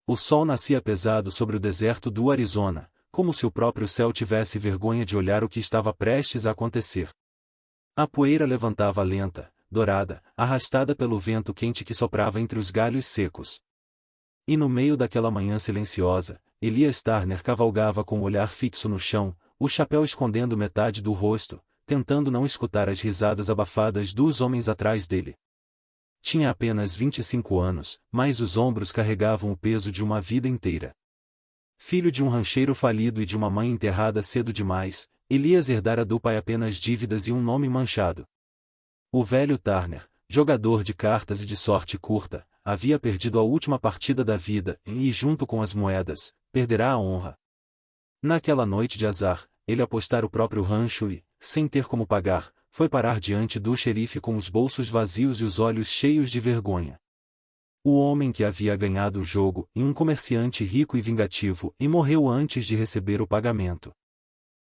O sol nascia pesado sobre o deserto do Arizona, como se o próprio céu tivesse vergonha de olhar o que estava prestes a acontecer. A poeira levantava lenta, dourada, arrastada pelo vento quente que soprava entre os galhos secos. E no meio daquela manhã silenciosa, Elias Turner cavalgava com o olhar fixo no chão, o chapéu escondendo metade do rosto, tentando não escutar as risadas abafadas dos homens atrás dele. Tinha apenas 25 anos, mas os ombros carregavam o peso de uma vida inteira. Filho de um rancheiro falido e de uma mãe enterrada cedo demais, Elias herdara do pai apenas dívidas e um nome manchado. O velho Turner, jogador de cartas e de sorte curta, havia perdido a última partida da vida e, junto com as moedas, perderá a honra. Naquela noite de azar, ele apostara o próprio rancho e, sem ter como pagar, foi parar diante do xerife com os bolsos vazios e os olhos cheios de vergonha. O homem que havia ganhado o jogo, um comerciante rico e vingativo, e morreu antes de receber o pagamento.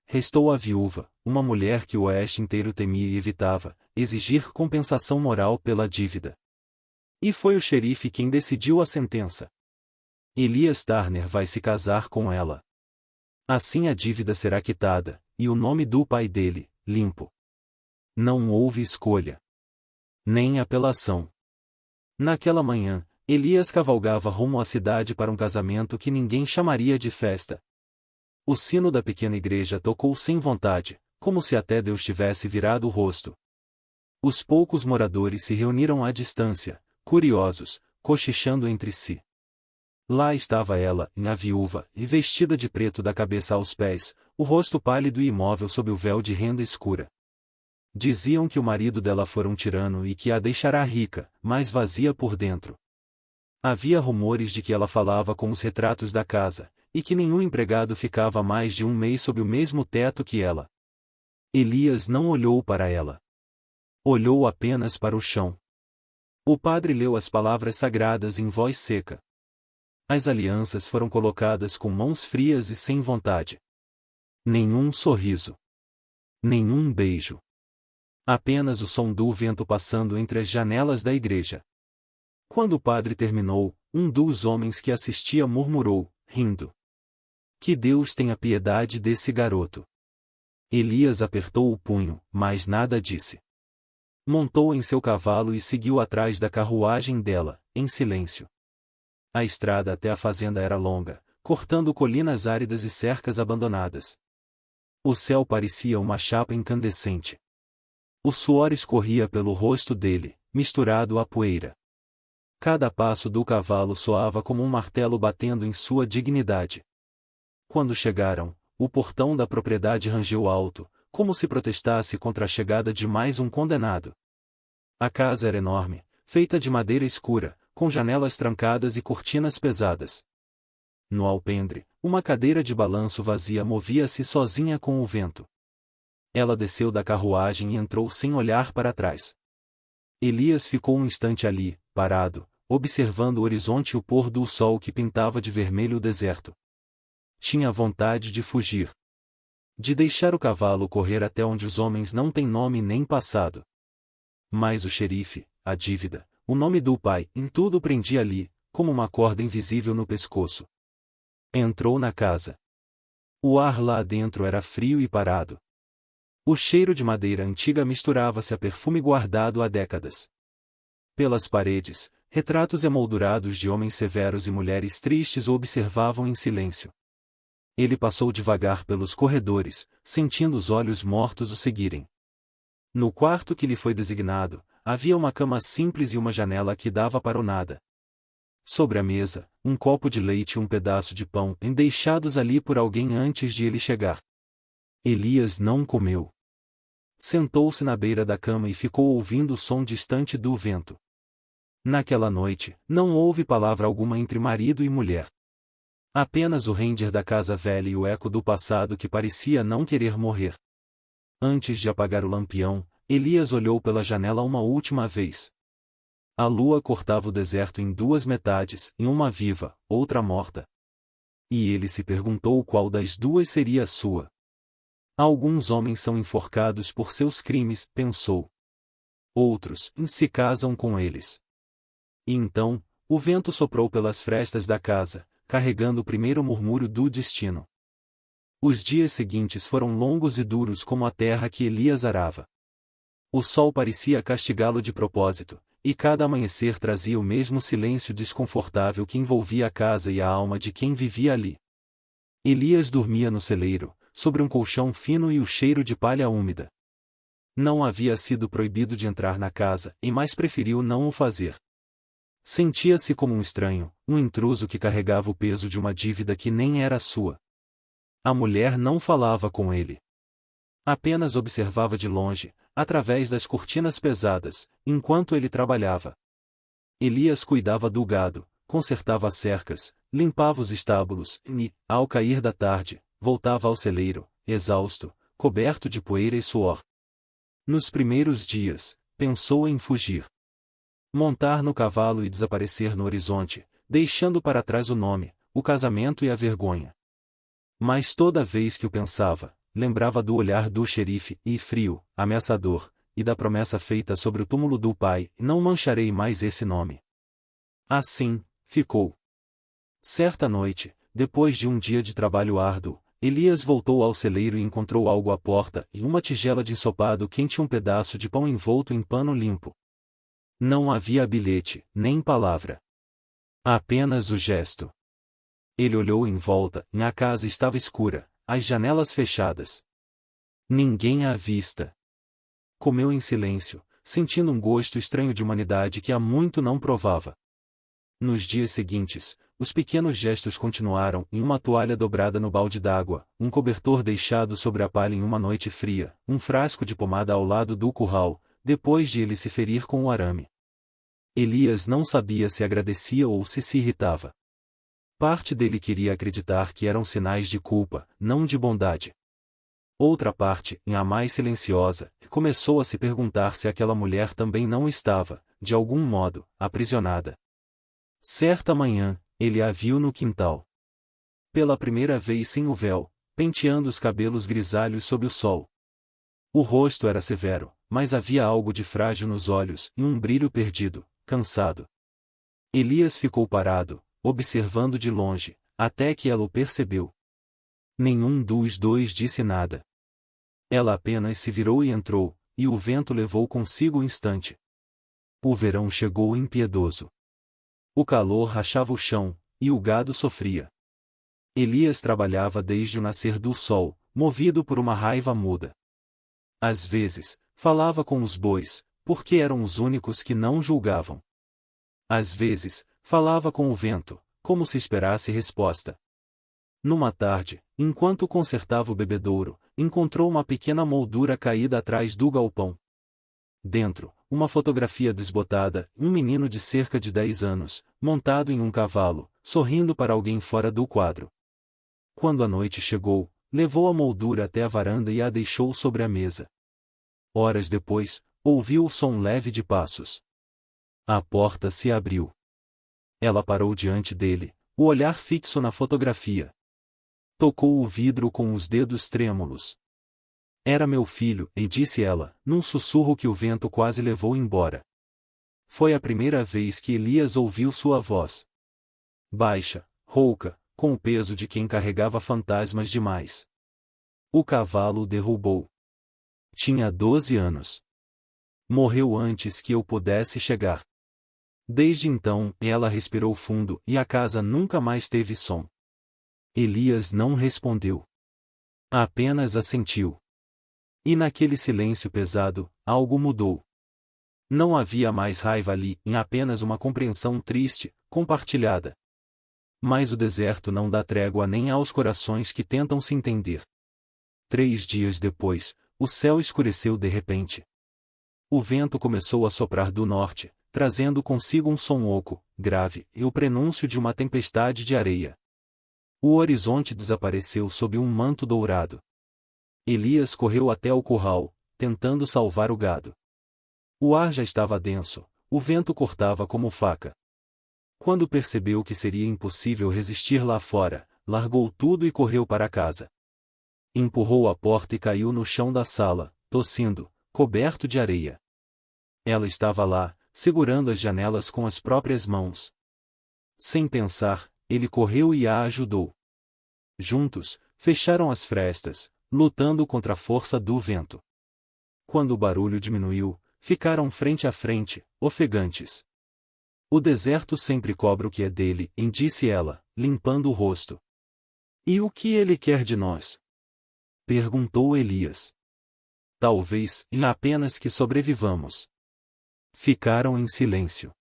Restou a viúva, uma mulher que o oeste inteiro temia e evitava, exigir compensação moral pela dívida. E foi o xerife quem decidiu a sentença. Elias Turner vai se casar com ela. Assim a dívida será quitada, e o nome do pai dele, limpo. Não houve escolha. Nem apelação. Naquela manhã, Elias cavalgava rumo à cidade para um casamento que ninguém chamaria de festa. O sino da pequena igreja tocou sem vontade, como se até Deus tivesse virado o rosto. Os poucos moradores se reuniram à distância, curiosos, cochichando entre si. Lá estava ela, a viúva, e vestida de preto da cabeça aos pés, o rosto pálido e imóvel sob o véu de renda escura. Diziam que o marido dela fora um tirano e que a deixará rica, mas vazia por dentro. Havia rumores de que ela falava com os retratos da casa, e que nenhum empregado ficava mais de um mês sob o mesmo teto que ela. Elias não olhou para ela. Olhou apenas para o chão. O padre leu as palavras sagradas em voz seca. As alianças foram colocadas com mãos frias e sem vontade. Nenhum sorriso. Nenhum beijo. Apenas o som do vento passando entre as janelas da igreja. Quando o padre terminou, um dos homens que assistia murmurou, rindo: "Que Deus tenha piedade desse garoto." Elias apertou o punho, mas nada disse. Montou em seu cavalo e seguiu atrás da carruagem dela, em silêncio. A estrada até a fazenda era longa, cortando colinas áridas e cercas abandonadas. O céu parecia uma chapa incandescente. O suor escorria pelo rosto dele, misturado à poeira. Cada passo do cavalo soava como um martelo batendo em sua dignidade. Quando chegaram, o portão da propriedade rangeu alto, como se protestasse contra a chegada de mais um condenado. A casa era enorme, feita de madeira escura, com janelas trancadas e cortinas pesadas. No alpendre, uma cadeira de balanço vazia movia-se sozinha com o vento. Ela desceu da carruagem e entrou sem olhar para trás. Elias ficou um instante ali, parado, observando o horizonte e o pôr do sol que pintava de vermelho o deserto. Tinha vontade de fugir. De deixar o cavalo correr até onde os homens não têm nome nem passado. Mas o xerife, a dívida, o nome do pai, em tudo prendia ali, como uma corda invisível no pescoço. Entrou na casa. O ar lá dentro era frio e parado. O cheiro de madeira antiga misturava-se a perfume guardado há décadas. Pelas paredes, retratos emoldurados de homens severos e mulheres tristes o observavam em silêncio. Ele passou devagar pelos corredores, sentindo os olhos mortos o seguirem. No quarto que lhe foi designado, havia uma cama simples e uma janela que dava para o nada. Sobre a mesa, um copo de leite e um pedaço de pão, deixados ali por alguém antes de ele chegar. Elias não comeu. Sentou-se na beira da cama e ficou ouvindo o som distante do vento. Naquela noite, não houve palavra alguma entre marido e mulher. Apenas o render da casa velha e o eco do passado que parecia não querer morrer. Antes de apagar o lampião, Elias olhou pela janela uma última vez. A lua cortava o deserto em duas metades, em uma viva, outra morta. E ele se perguntou qual das duas seria a sua. Alguns homens são enforcados por seus crimes, pensou. Outros se casam com eles. E então, O vento soprou pelas frestas da casa, carregando o primeiro murmúrio do destino. Os dias seguintes foram longos e duros como a terra que Elias arava. O sol parecia castigá-lo de propósito, e cada amanhecer trazia o mesmo silêncio desconfortável que envolvia a casa e a alma de quem vivia ali. Elias dormia no celeiro, sobre um colchão fino e o cheiro de palha úmida. Não havia sido proibido de entrar na casa, e mais preferiu não o fazer. Sentia-se como um estranho, um intruso que carregava o peso de uma dívida que nem era sua. A mulher não falava com ele. Apenas observava de longe, através das cortinas pesadas, enquanto ele trabalhava. Elias cuidava do gado, consertava as cercas, limpava os estábulos e, ao cair da tarde, voltava ao celeiro, exausto, coberto de poeira e suor. Nos primeiros dias, pensou em fugir. Montar no cavalo e desaparecer no horizonte, deixando para trás o nome, o casamento e a vergonha. Mas toda vez que o pensava, lembrava do olhar do xerife, e frio, ameaçador, e da promessa feita sobre o túmulo do pai: não mancharei mais esse nome. Assim, ficou. Certa noite, depois de um dia de trabalho árduo, Elias voltou ao celeiro e encontrou algo à porta, e uma tigela de ensopado quente e um pedaço de pão envolto em pano limpo. Não havia bilhete, nem palavra. Apenas o gesto. Ele olhou em volta, e a casa estava escura, as janelas fechadas. Ninguém à vista. Comeu em silêncio, sentindo um gosto estranho de humanidade que há muito não provava. Nos dias seguintes, os pequenos gestos continuaram, em uma toalha dobrada no balde d'água, um cobertor deixado sobre a palha em uma noite fria, um frasco de pomada ao lado do curral, depois de ele se ferir com o arame. Elias não sabia se agradecia ou se irritava. Parte dele queria acreditar que eram sinais de culpa, não de bondade. Outra parte, a mais silenciosa, começou a se perguntar se aquela mulher também não estava, de algum modo, aprisionada. Certa manhã, ele a viu no quintal. Pela primeira vez sem o véu, penteando os cabelos grisalhos sob o sol. O rosto era severo, mas havia algo de frágil nos olhos e um brilho perdido, cansado. Elias ficou parado, observando de longe, até que ela o percebeu. Nenhum dos dois disse nada. Ela apenas se virou e entrou, e o vento levou consigo o instante. O verão chegou impiedoso. O calor rachava o chão, e o gado sofria. Elias trabalhava desde o nascer do sol, movido por uma raiva muda. Às vezes, falava com os bois, porque eram os únicos que não julgavam. Às vezes, falava com o vento, como se esperasse resposta. Numa tarde, enquanto consertava o bebedouro, encontrou uma pequena moldura caída atrás do galpão. Dentro, uma fotografia desbotada, um menino de cerca de 10 anos, montado em um cavalo, sorrindo para alguém fora do quadro. Quando a noite chegou, levou a moldura até a varanda e a deixou sobre a mesa. Horas depois, ouviu o som leve de passos. A porta se abriu. Ela parou diante dele, o olhar fixo na fotografia. Tocou o vidro com os dedos trêmulos. Era meu filho, e disse ela, num sussurro que o vento quase levou embora. Foi a primeira vez que Elias ouviu sua voz. Baixa, rouca, com o peso de quem carregava fantasmas demais. O cavalo o derrubou. Tinha 12 anos. Morreu antes que eu pudesse chegar. Desde então, ela respirou fundo e a casa nunca mais teve som. Elias não respondeu. Apenas assentiu. E naquele silêncio pesado, algo mudou. Não havia mais raiva ali, em apenas uma compreensão triste, compartilhada. Mas o deserto não dá trégua nem aos corações que tentam se entender. 3 dias depois, o céu escureceu de repente. O vento começou a soprar do norte, trazendo consigo um som oco, grave, e o prenúncio de uma tempestade de areia. O horizonte desapareceu sob um manto dourado. Elias correu até o curral, tentando salvar o gado. O ar já estava denso, o vento cortava como faca. Quando percebeu que seria impossível resistir lá fora, largou tudo e correu para casa. Empurrou a porta e caiu no chão da sala, tossindo, coberto de areia. Ela estava lá, segurando as janelas com as próprias mãos. Sem pensar, ele correu e a ajudou. Juntos, fecharam as frestas, lutando contra a força do vento. Quando o barulho diminuiu, ficaram frente a frente, ofegantes. O deserto sempre cobra o que é dele, disse ela, limpando o rosto. E o que ele quer de nós? Perguntou Elias. Talvez, apenas que sobrevivamos. Ficaram em silêncio.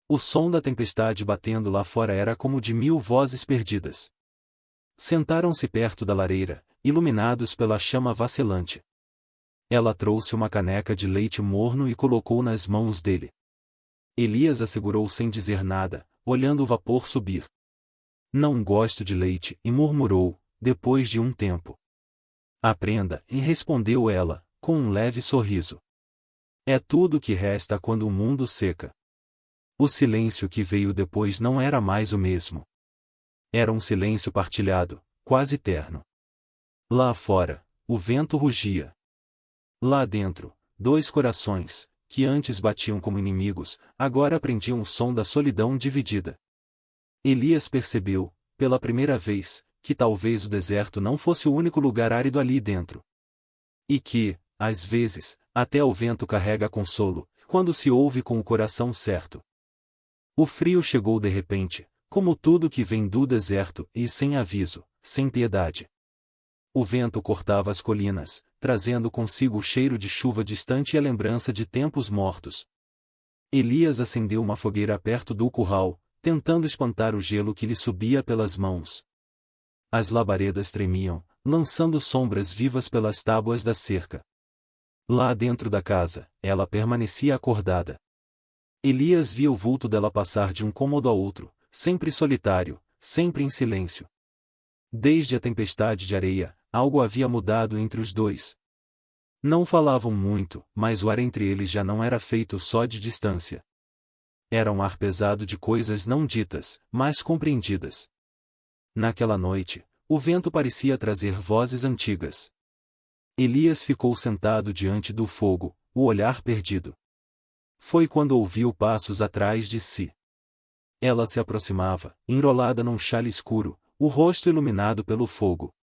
O som da tempestade batendo lá fora era como de 1000 vozes perdidas. Sentaram-se perto da lareira, iluminados pela chama vacilante. Ela trouxe uma caneca de leite morno e colocou nas mãos dele. Elias a segurou sem dizer nada, olhando o vapor subir. Não gosto de leite, e murmurou, depois de um tempo. Aprenda, e respondeu ela, com um leve sorriso. É tudo o que resta quando o mundo seca. O silêncio que veio depois não era mais o mesmo. Era um silêncio partilhado, quase terno. Lá fora, o vento rugia. Lá dentro, 2 corações, que antes batiam como inimigos, agora aprendiam o som da solidão dividida. Elias percebeu, pela primeira vez, que talvez o deserto não fosse o único lugar árido ali dentro. E que, às vezes, até o vento carrega consolo, quando se ouve com o coração certo. O frio chegou de repente, como tudo que vem do deserto, e sem aviso, sem piedade. O vento cortava as colinas, trazendo consigo o cheiro de chuva distante e a lembrança de tempos mortos. Elias acendeu uma fogueira perto do curral, tentando espantar o gelo que lhe subia pelas mãos. As labaredas tremiam, lançando sombras vivas pelas tábuas da cerca. Lá dentro da casa, ela permanecia acordada. Elias via o vulto dela passar de um cômodo a outro, sempre solitário, sempre em silêncio. Desde a tempestade de areia, algo havia mudado entre os dois. Não falavam muito, mas o ar entre eles já não era feito só de distância. Era um ar pesado de coisas não ditas, mas compreendidas. Naquela noite, o vento parecia trazer vozes antigas. Elias ficou sentado diante do fogo, o olhar perdido. Foi quando ouviu passos atrás de si. Ela se aproximava, enrolada num xale escuro, o rosto iluminado pelo fogo.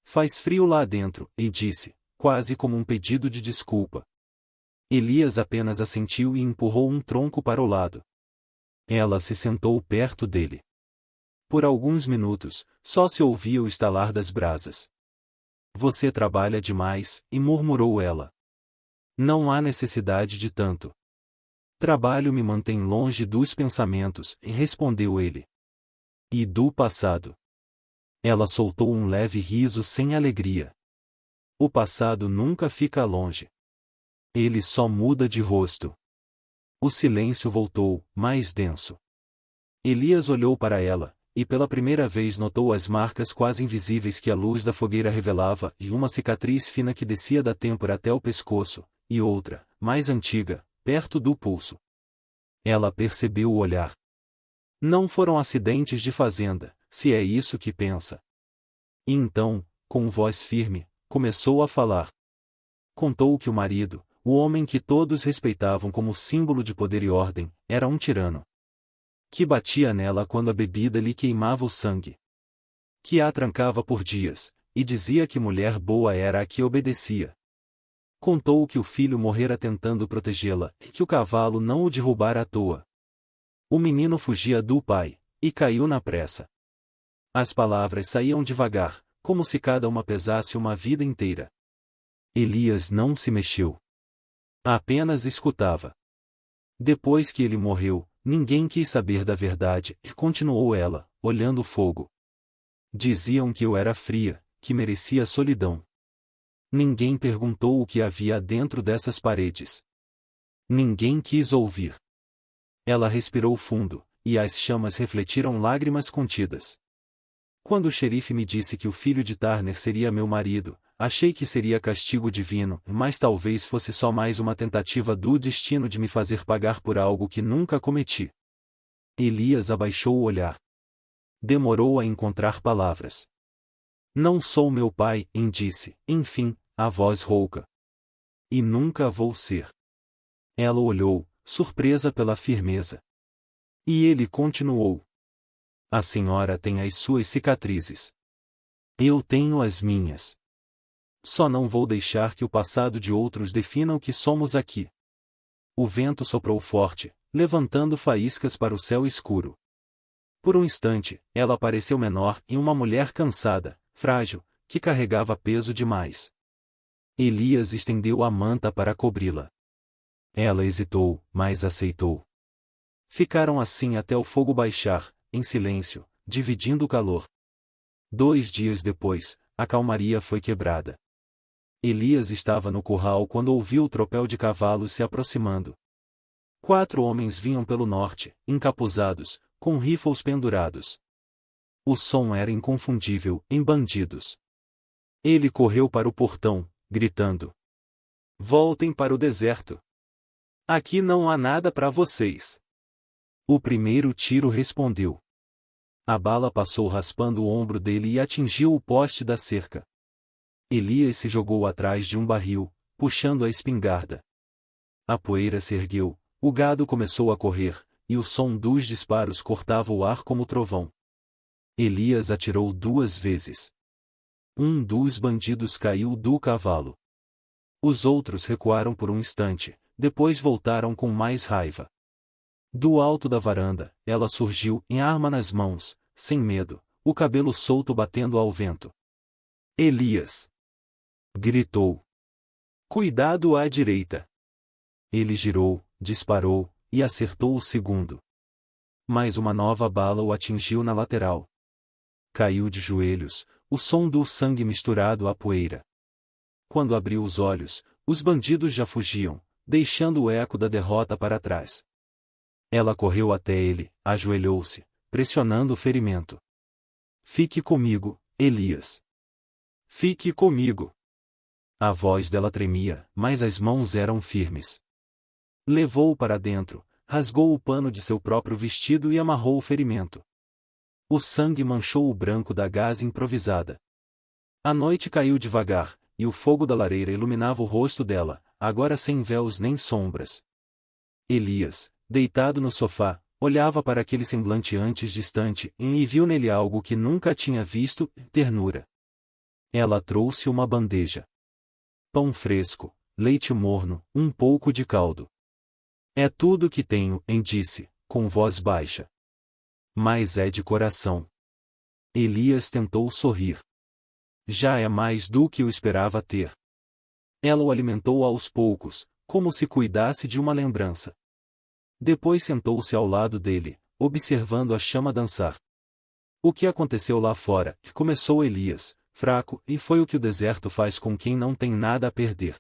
Faz frio lá dentro, e disse, quase como um pedido de desculpa. Elias apenas assentiu e empurrou um tronco para o lado. Ela se sentou perto dele. Por alguns minutos, só se ouvia o estalar das brasas. Você trabalha demais, e murmurou ela. Não há necessidade de tanto. Trabalho me mantém longe dos pensamentos, e respondeu ele. E do passado? Ela soltou um leve riso sem alegria. O passado nunca fica longe. Ele só muda de rosto. O silêncio voltou, mais denso. Elias olhou para ela, e pela primeira vez notou as marcas quase invisíveis que a luz da fogueira revelava, e uma cicatriz fina que descia da têmpora até o pescoço, e outra, mais antiga, perto do pulso. Ela percebeu o olhar. Não foram acidentes de fazenda, se é isso que pensa. E então, com voz firme, começou a falar. Contou que o marido, o homem que todos respeitavam como símbolo de poder e ordem, era um tirano. Que batia nela quando a bebida lhe queimava o sangue. Que a trancava por dias, e dizia que mulher boa era a que obedecia. Contou que o filho morrera tentando protegê-la, e que o cavalo não o derrubara à toa. O menino fugia do pai, e caiu na pressa. As palavras saíam devagar, como se cada uma pesasse uma vida inteira. Elias não se mexeu. Apenas escutava. Depois que ele morreu, ninguém quis saber da verdade, e continuou ela, olhando o fogo. Diziam que eu era fria, que merecia solidão. Ninguém perguntou o que havia dentro dessas paredes. Ninguém quis ouvir. Ela respirou fundo, e as chamas refletiram lágrimas contidas. Quando o xerife me disse que o filho de Turner seria meu marido, achei que seria castigo divino, mas talvez fosse só mais uma tentativa do destino de me fazer pagar por algo que nunca cometi. Elias abaixou o olhar. Demorou a encontrar palavras. Não sou meu pai, disse, enfim, a voz rouca. E nunca vou ser. Ela olhou, surpresa pela firmeza. E ele continuou: a senhora tem as suas cicatrizes. Eu tenho as minhas. Só não vou deixar que o passado de outros defina o que somos aqui. O vento soprou forte, levantando faíscas para o céu escuro. Por um instante, ela pareceu menor e uma mulher cansada, frágil, que carregava peso demais. Elias estendeu a manta para cobri-la. Ela hesitou, mas aceitou. Ficaram assim até o fogo baixar, em silêncio, dividindo o calor. 2 dias depois, a calmaria foi quebrada. Elias estava no curral quando ouviu o tropel de cavalos se aproximando. 4 homens vinham pelo norte, encapuzados, com rifles pendurados. O som era inconfundível, em bandidos. Ele correu para o portão, gritando: voltem para o deserto. Aqui não há nada para vocês. O primeiro tiro respondeu. A bala passou raspando o ombro dele e atingiu o poste da cerca. Elias se jogou atrás de um barril, puxando a espingarda. A poeira se ergueu, o gado começou a correr, e o som dos disparos cortava o ar como trovão. Elias atirou 2 vezes. Um dos bandidos caiu do cavalo. Os outros recuaram por um instante, depois voltaram com mais raiva. Do alto da varanda, ela surgiu, em arma nas mãos, sem medo, o cabelo solto batendo ao vento. Elias! Gritou. Cuidado à direita! Ele girou, disparou, e acertou o segundo. Mas uma nova bala o atingiu na lateral. Caiu de joelhos, o som do sangue misturado à poeira. Quando abriu os olhos, os bandidos já fugiam, deixando o eco da derrota para trás. Ela correu até ele, ajoelhou-se, pressionando o ferimento. Fique comigo, Elias. Fique comigo. A voz dela tremia, mas as mãos eram firmes. Levou-o para dentro, rasgou o pano de seu próprio vestido e amarrou o ferimento. O sangue manchou o branco da gaze improvisada. A noite caiu devagar, e o fogo da lareira iluminava o rosto dela, agora sem véus nem sombras. Elias, deitado no sofá, olhava para aquele semblante antes distante e viu nele algo que nunca tinha visto: ternura. Ela trouxe uma bandeja. Pão fresco, leite morno, um pouco de caldo. É tudo que tenho, disse, com voz baixa. Mas é de coração. Elias tentou sorrir. Já é mais do que eu esperava ter. Ela o alimentou aos poucos, como se cuidasse de uma lembrança. Depois sentou-se ao lado dele, observando a chama dançar. O que aconteceu lá fora? Começou Elias, fraco, e foi o que o deserto faz com quem não tem nada a perder.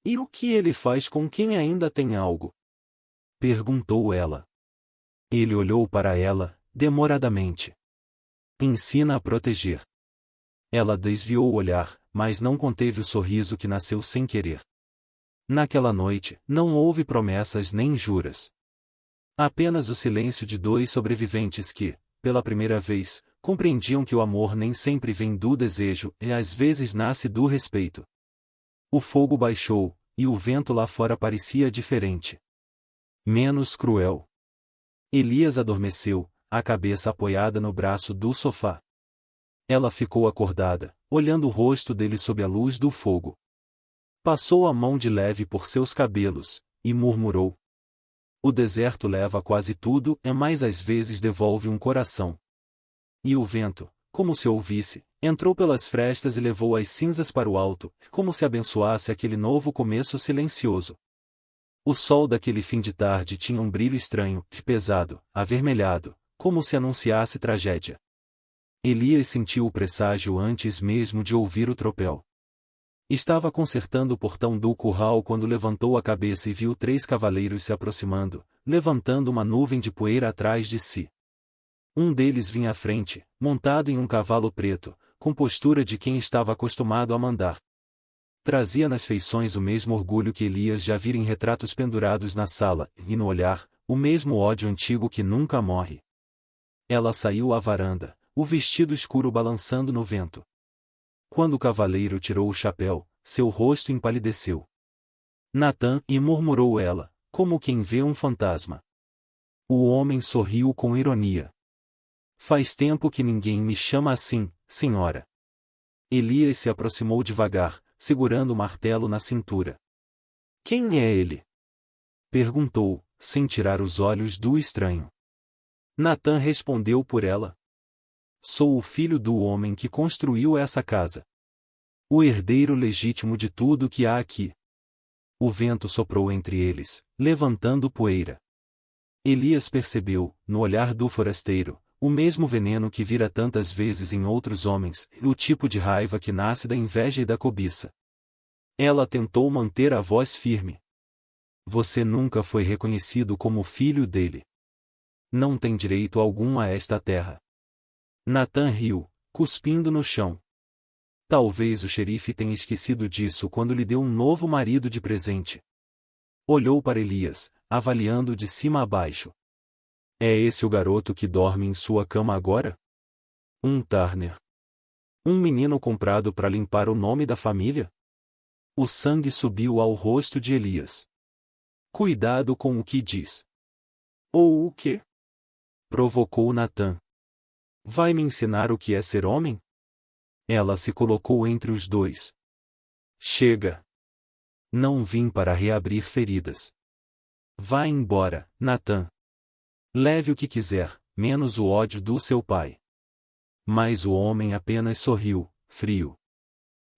E o que ele faz com quem ainda tem algo? Perguntou ela. Ele olhou para ela, demoradamente. Ensina a proteger. Ela desviou o olhar, mas não conteve o sorriso que nasceu sem querer. Naquela noite, não houve promessas nem juras. Apenas o silêncio de 2 sobreviventes que, pela primeira vez, compreendiam que o amor nem sempre vem do desejo e às vezes nasce do respeito. O fogo baixou, e o vento lá fora parecia diferente. Menos cruel. Elias adormeceu, a cabeça apoiada no braço do sofá. Ela ficou acordada, olhando o rosto dele sob a luz do fogo. Passou a mão de leve por seus cabelos, e murmurou: o deserto leva quase tudo, mas às vezes devolve um coração. E o vento, como se ouvisse, entrou pelas frestas e levou as cinzas para o alto, como se abençoasse aquele novo começo silencioso. O sol daquele fim de tarde tinha um brilho estranho, pesado, avermelhado, como se anunciasse tragédia. Elias sentiu o presságio antes mesmo de ouvir o tropel. Estava consertando o portão do curral quando levantou a cabeça e viu 3 cavaleiros se aproximando, levantando uma nuvem de poeira atrás de si. Um deles vinha à frente, montado em um cavalo preto, com postura de quem estava acostumado a mandar. Trazia nas feições o mesmo orgulho que Elias já vira em retratos pendurados na sala, e no olhar, o mesmo ódio antigo que nunca morre. Ela saiu à varanda, o vestido escuro balançando no vento. Quando o cavaleiro tirou o chapéu, seu rosto empalideceu. Natã, e murmurou ela, como quem vê um fantasma. O homem sorriu com ironia. Faz tempo que ninguém me chama assim, senhora. Elias se aproximou devagar, segurando o martelo na cintura. Quem é ele? Perguntou, sem tirar os olhos do estranho. Natã respondeu por ela. Sou o filho do homem que construiu essa casa. O herdeiro legítimo de tudo que há aqui. O vento soprou entre eles, levantando poeira. Elias percebeu, no olhar do forasteiro, o mesmo veneno que vira tantas vezes em outros homens, o tipo de raiva que nasce da inveja e da cobiça. Ela tentou manter a voz firme. Você nunca foi reconhecido como filho dele. Não tem direito algum a esta terra. Natã riu, cuspindo no chão. Talvez o xerife tenha esquecido disso quando lhe deu um novo marido de presente. Olhou para Elias, avaliando de cima a baixo. É esse o garoto que dorme em sua cama agora? Turner. Um menino comprado para limpar o nome da família? O sangue subiu ao rosto de Elias. Cuidado com o que diz. Ou o quê? Provocou Natã. Vai me ensinar o que é ser homem? Ela se colocou entre os dois. Chega. Não vim para reabrir feridas. Vá embora, Natã. Leve o que quiser, menos o ódio do seu pai. Mas o homem apenas sorriu, frio.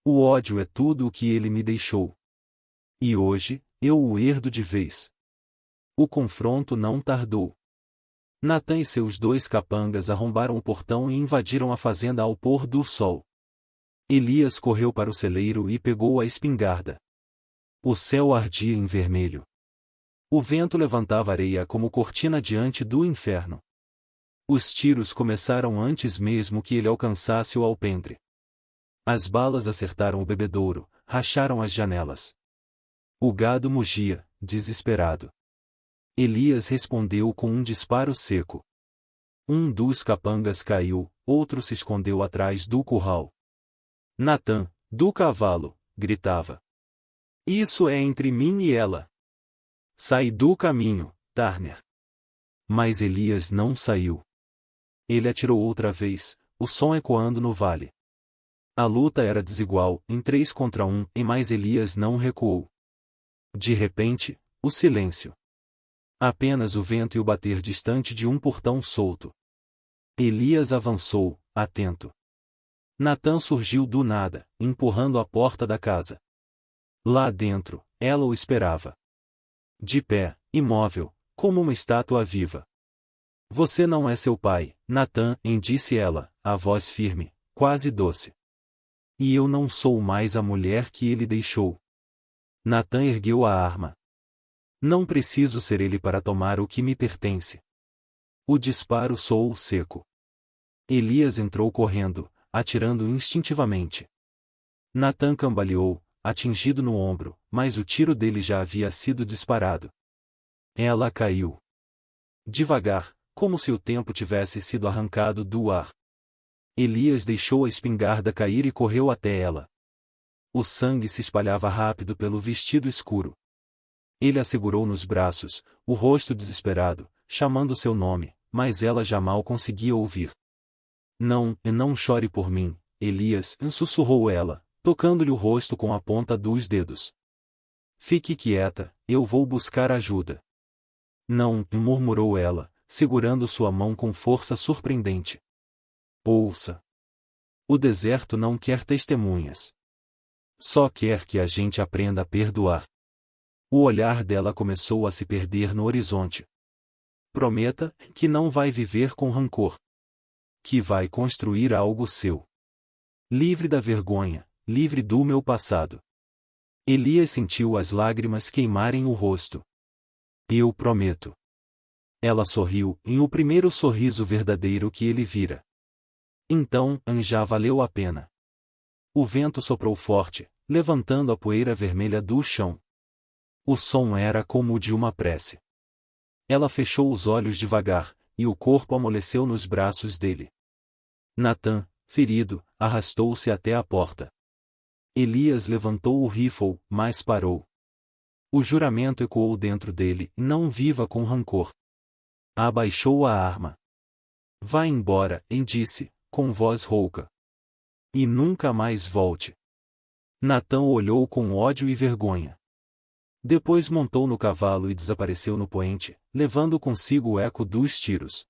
O ódio é tudo o que ele me deixou. E hoje, eu o herdo de vez. O confronto não tardou. Natã e seus dois capangas arrombaram o portão e invadiram a fazenda ao pôr do sol. Elias correu para o celeiro e pegou a espingarda. O céu ardia em vermelho. O vento levantava areia como cortina diante do inferno. Os tiros começaram antes mesmo que ele alcançasse o alpendre. As balas acertaram o bebedouro, racharam as janelas. O gado mugia, desesperado. Elias respondeu com um disparo seco. Um dos capangas caiu, outro se escondeu atrás do curral. Natã, do cavalo, gritava. Isso é entre mim e ela. Sai do caminho, Turner. Mas Elias não saiu. Ele atirou outra vez, o som ecoando no vale. A luta era desigual, em 3 contra 1, mas Elias não recuou. De repente, o silêncio. Apenas o vento e o bater distante de um portão solto. Elias avançou, atento. Natã surgiu do nada, empurrando a porta da casa. Lá dentro, ela o esperava. De pé, imóvel, como uma estátua viva. Você não é seu pai, Natã, disse ela, a voz firme, quase doce. E eu não sou mais a mulher que ele deixou. Natã ergueu a arma. Não preciso ser ele para tomar o que me pertence. O disparo soou seco. Elias entrou correndo, atirando instintivamente. Natã cambaleou, atingido no ombro, mas o tiro dele já havia sido disparado. Ela caiu. Devagar, como se o tempo tivesse sido arrancado do ar. Elias deixou a espingarda cair e correu até ela. O sangue se espalhava rápido pelo vestido escuro. Ele a segurou nos braços, o rosto desesperado, chamando seu nome, mas ela já mal conseguia ouvir. Não chore por mim, Elias, sussurrou ela, tocando-lhe o rosto com a ponta dos dedos. Fique quieta, eu vou buscar ajuda. Não, murmurou ela, segurando sua mão com força surpreendente. Ouça. O deserto não quer testemunhas. Só quer que a gente aprenda a perdoar. O olhar dela começou a se perder no horizonte. Prometa que não vai viver com rancor. Que vai construir algo seu. Livre da vergonha, livre do meu passado. Elias sentiu as lágrimas queimarem o rosto. Eu prometo. Ela sorriu, em o primeiro sorriso verdadeiro que ele vira. Então, já valeu a pena. O vento soprou forte, levantando a poeira vermelha do chão. O som era como o de uma prece. Ela fechou os olhos devagar, e o corpo amoleceu nos braços dele. Natã, ferido, arrastou-se até a porta. Elias levantou o rifle, mas parou. O juramento ecoou dentro dele, não viva com rancor. Abaixou a arma. Vá embora, e disse, com voz rouca. E nunca mais volte. Natã olhou com ódio e vergonha. Depois montou no cavalo e desapareceu no poente, levando consigo o eco dos tiros.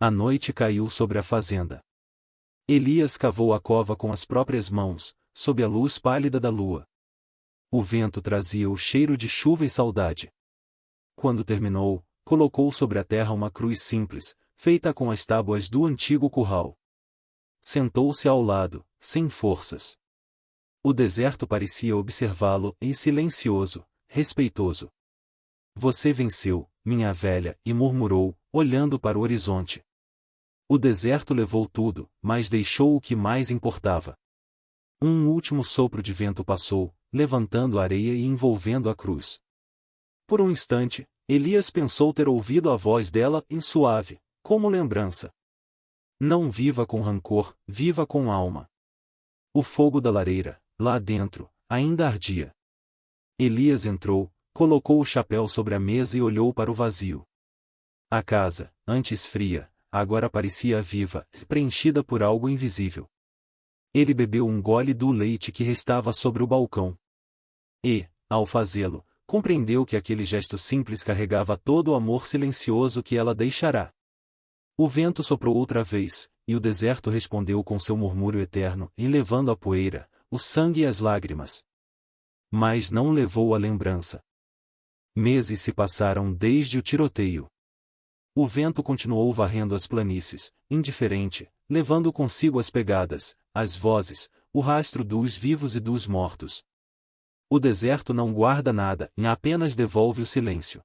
A noite caiu sobre a fazenda. Elias cavou a cova com as próprias mãos, sob a luz pálida da lua. O vento trazia o cheiro de chuva e saudade. Quando terminou, colocou sobre a terra uma cruz simples, feita com as tábuas do antigo curral. Sentou-se ao lado, sem forças. O deserto parecia observá-lo, e silencioso, respeitoso. Você venceu, minha velha, e murmurou, olhando para o horizonte. O deserto levou tudo, mas deixou o que mais importava. Um último sopro de vento passou, levantando a areia e envolvendo a cruz. Por um instante, Elias pensou ter ouvido a voz dela, suave, como lembrança. Não viva com rancor, viva com alma. O fogo da lareira, lá dentro, ainda ardia. Elias entrou, colocou o chapéu sobre a mesa e olhou para o vazio. A casa, antes fria, agora parecia viva, preenchida por algo invisível. Ele bebeu um gole do leite que restava sobre o balcão. E, ao fazê-lo, compreendeu que aquele gesto simples carregava todo o amor silencioso que ela deixará. O vento soprou outra vez, e o deserto respondeu com seu murmúrio eterno, e levando a poeira, o sangue e as lágrimas. Mas não levou a lembrança. Meses se passaram desde o tiroteio. O vento continuou varrendo as planícies, indiferente, levando consigo as pegadas, as vozes, o rastro dos vivos e dos mortos. O deserto não guarda nada, apenas devolve o silêncio.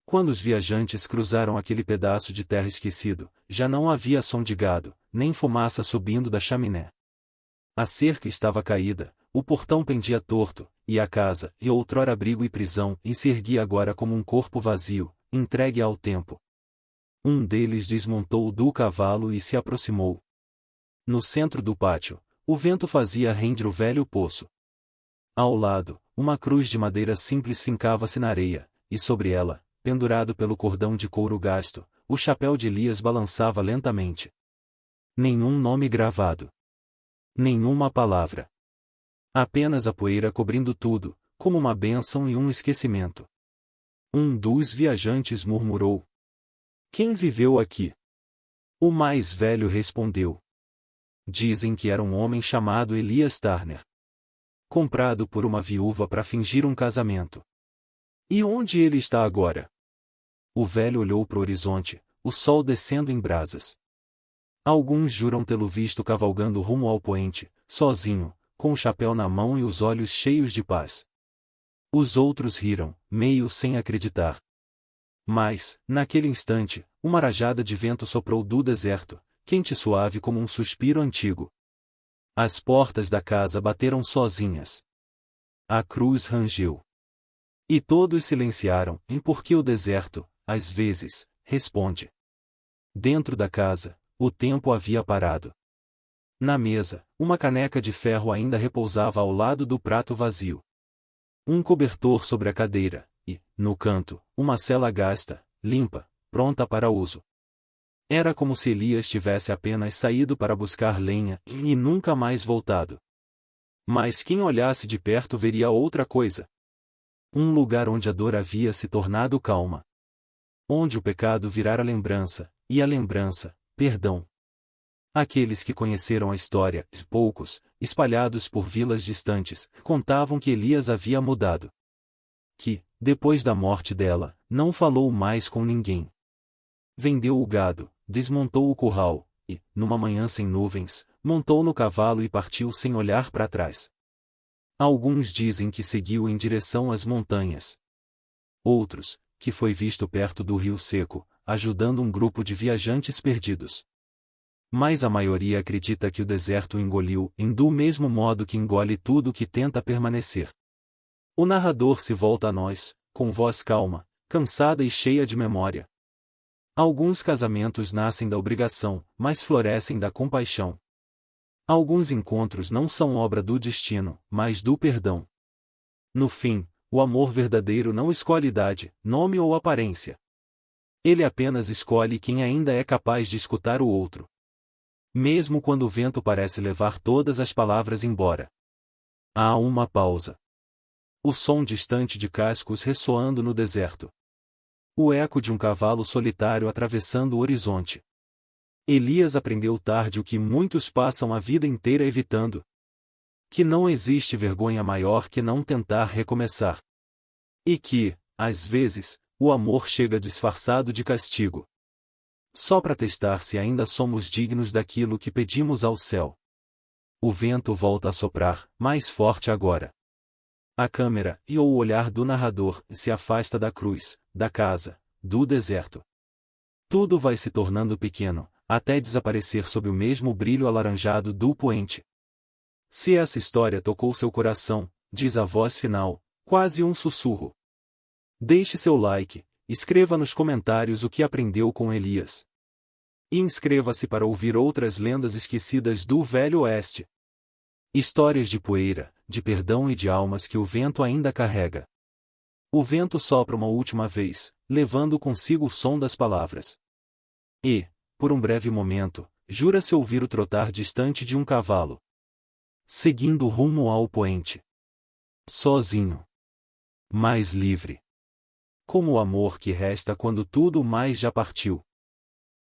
Quando os viajantes cruzaram aquele pedaço de terra esquecido, já não havia som de gado, nem fumaça subindo da chaminé. A cerca estava caída, o portão pendia torto, e a casa, e outrora abrigo e prisão, se erguia agora como um corpo vazio, entregue ao tempo. Um deles desmontou do cavalo e se aproximou. No centro do pátio, o vento fazia render o velho poço. Ao lado, uma cruz de madeira simples fincava-se na areia, e sobre ela, pendurado pelo cordão de couro gasto, o chapéu de Elias balançava lentamente. Nenhum nome gravado. Nenhuma palavra. Apenas a poeira cobrindo tudo, como uma bênção e um esquecimento. Um dos viajantes murmurou. Quem viveu aqui? O mais velho respondeu. Dizem que era um homem chamado Elias Turner. Comprado por uma viúva para fingir um casamento. E onde ele está agora? O velho olhou para o horizonte, o sol descendo em brasas. Alguns juram tê-lo visto cavalgando rumo ao poente, sozinho, com o chapéu na mão e os olhos cheios de paz. Os outros riram, meio sem acreditar. Mas, naquele instante, uma rajada de vento soprou do deserto, quente e suave como um suspiro antigo. As portas da casa bateram sozinhas. A cruz rangeu. E todos silenciaram, porque o deserto, às vezes, responde. Dentro da casa, o tempo havia parado. Na mesa, uma caneca de ferro ainda repousava ao lado do prato vazio. Um cobertor sobre a cadeira, e, no canto, uma cela gasta, limpa, pronta para uso. Era como se Elias tivesse apenas saído para buscar lenha, e nunca mais voltado. Mas quem olhasse de perto veria outra coisa. Um lugar onde a dor havia se tornado calma. Onde o pecado virara lembrança, e a lembrança, perdão. Aqueles que conheceram a história, poucos, espalhados por vilas distantes, contavam que Elias havia mudado. Que, depois da morte dela, não falou mais com ninguém. Vendeu o gado, desmontou o curral, e, numa manhã sem nuvens, montou no cavalo e partiu sem olhar para trás. Alguns dizem que seguiu em direção às montanhas. Outros, que foi visto perto do rio seco, ajudando um grupo de viajantes perdidos. Mas a maioria acredita que o deserto o engoliu, do mesmo modo que engole tudo que tenta permanecer. O narrador se volta a nós, com voz calma, cansada e cheia de memória. Alguns casamentos nascem da obrigação, mas florescem da compaixão. Alguns encontros não são obra do destino, mas do perdão. No fim, o amor verdadeiro não escolhe idade, nome ou aparência. Ele apenas escolhe quem ainda é capaz de escutar o outro. Mesmo quando o vento parece levar todas as palavras embora. Há uma pausa. O som distante de cascos ressoando no deserto. O eco de um cavalo solitário atravessando o horizonte. Elias aprendeu tarde o que muitos passam a vida inteira evitando. Que não existe vergonha maior que não tentar recomeçar. E que, às vezes, o amor chega disfarçado de castigo. Só para testar se ainda somos dignos daquilo que pedimos ao céu. O vento volta a soprar, mais forte agora. A câmera e o olhar do narrador se afasta da cruz, da casa, do deserto. Tudo vai se tornando pequeno, até desaparecer sob o mesmo brilho alaranjado do poente. Se essa história tocou seu coração, diz a voz final, quase um sussurro. Deixe seu like, escreva nos comentários o que aprendeu com Elias. E inscreva-se para ouvir outras lendas esquecidas do Velho Oeste. Histórias de poeira, de perdão e de almas que o vento ainda carrega. O vento sopra uma última vez, levando consigo o som das palavras. E, por um breve momento, jura-se ouvir o trotar distante de um cavalo. Seguindo rumo ao poente. Sozinho. Mais livre. Como o amor que resta quando tudo mais já partiu.